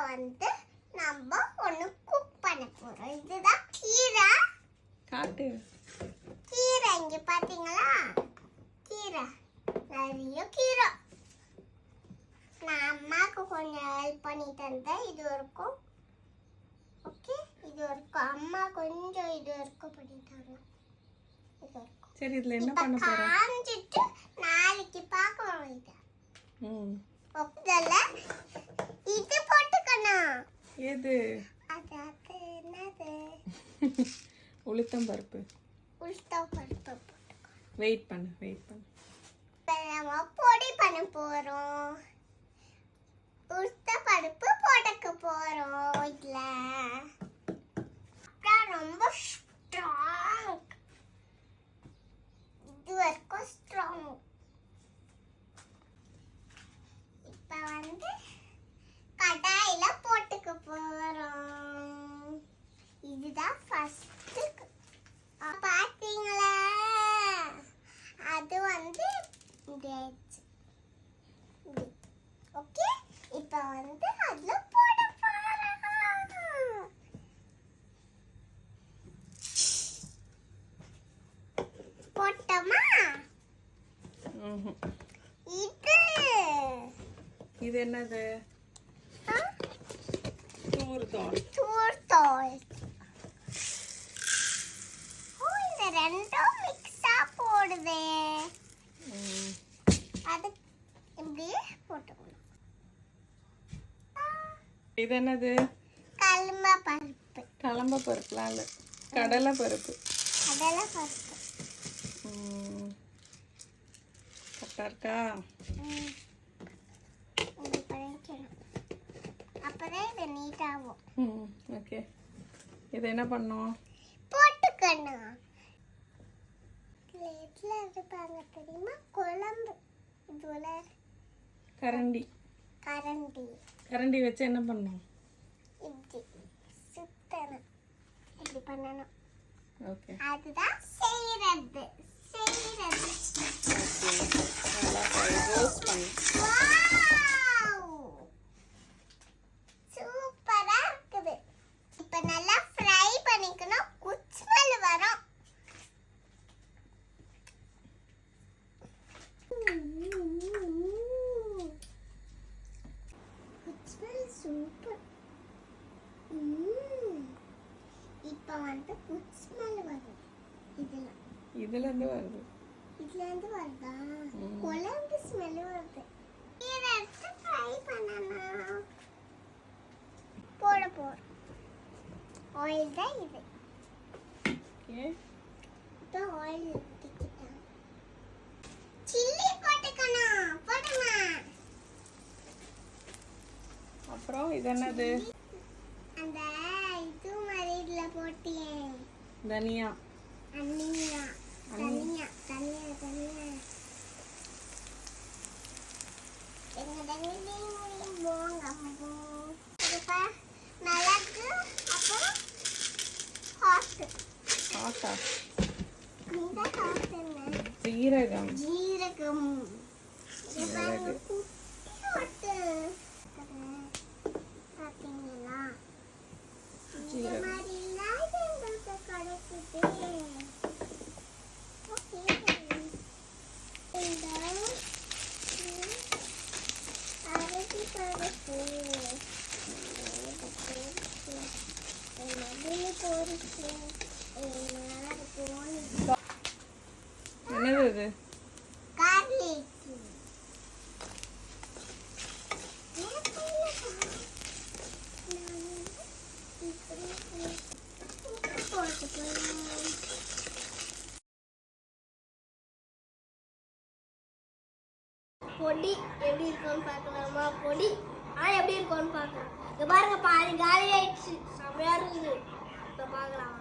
வந்து நம்ம ஒன்று குக் பண்ண போகிறோம். இதுதான் கீரை. காட்டு கீரை இங்கே பார்த்தீங்களா? கீரை, நிறைய கீரை. நான் அம்மாவுக்கு கொஞ்சம் ஹெல்ப் பண்ணி தந்தேன். இது வரைக்கும் ஓகே, இது வரைக்கும் அம்மா கொஞ்சம் இது வரைக்கும் பண்ணிட்டாங்க. இது வரைக்கும் சரி. இதில் என்ன பண்ண போகிறோம்? காஞ்சிட்டு நாளைக்கு பார்க்கணும். இதை இது போட்டுக்கணும். எது? அது என்னது? உளுத்தம் பருப்பு. உளுத்தம் பருப்பு போட்டுக்கணும். வெயிட் பண்ணு. நம்ம பொடி பண்ண போறோம். உளுத்தம் பருப்பு போட்டுக்க போறோம். இதுல அப்புறம் ரொம்ப ஸ்ட்ராங். இது வரைக்கும் ஸ்ட்ராங். இப்ப வந்து கடாயில போட்டுக்க போறோம். இதுதான் ஃபர்ஸ்ட். பாத்தீங்களா? அது வந்து ஓகே. இப்ப வந்து அதுல போட போறோம். போட்டோமா? இது என்னது? தூர்தாள். இந்த ரெண்டும் மிக்ஸா போடுவே. அது இப்படியே போட்டுக்கணும். இது என்னது? கலம்ப பருப்புலாம் இல்லை, கடலை பருப்பு. கரெக்டா இருக்கா? அப்பதான் இது நீட்டாகும். ஓகே. இது என்ன பண்ணோம்? போட்டுக்கணும். பிளேட்ல இருப்பாங்க தெரியுமா? குழம்பு. இதுல கரண்டி வச்சு என்ன பண்ணோம்? இப்படி சுத்தணும். இப்படி பண்ணணும். ஓகே. அதுதான் செய்யறது. ரோஸ்ட் பண்ணு. சூப்பரா இருக்குது. இப்ப நல்லா ஃப்ரை பண்ணிக்கணும். குட் ஸ்மெல் வரும். Good smell super. இப்ப வந்து குட் ஸ்மெல் வரும். இதுல இருந்து வருது. வருதா? குழம்பு ஸ்மெல் வருது. இதை எடுத்து ஃப்ரை பண்ணணும். போட போறோம். ஆயில் தான் இது. ஓகே. இப்போ ஆயில் ஊத்திக்கிட்டேன். சில்லி போட்டுக்கணும். போடுமா? அப்புறம் இது என்னது? அந்த இது மாதிரி இதுல போட்டியே. தனியா. மிளகு, அப்புறம் ஜீரகம். பார்த்தீங்களா? என்னது? பொடி எப்படி இருக்கும்னு பார்க்கலாமா? பொடி எப்படி இருக்கும்னு பார்க்கலாம். இங்க பாருங்க, பாதி காலி ஆயிடுச்சு. செம்மையா இருக்குது. இப்ப பார்க்கலாம்.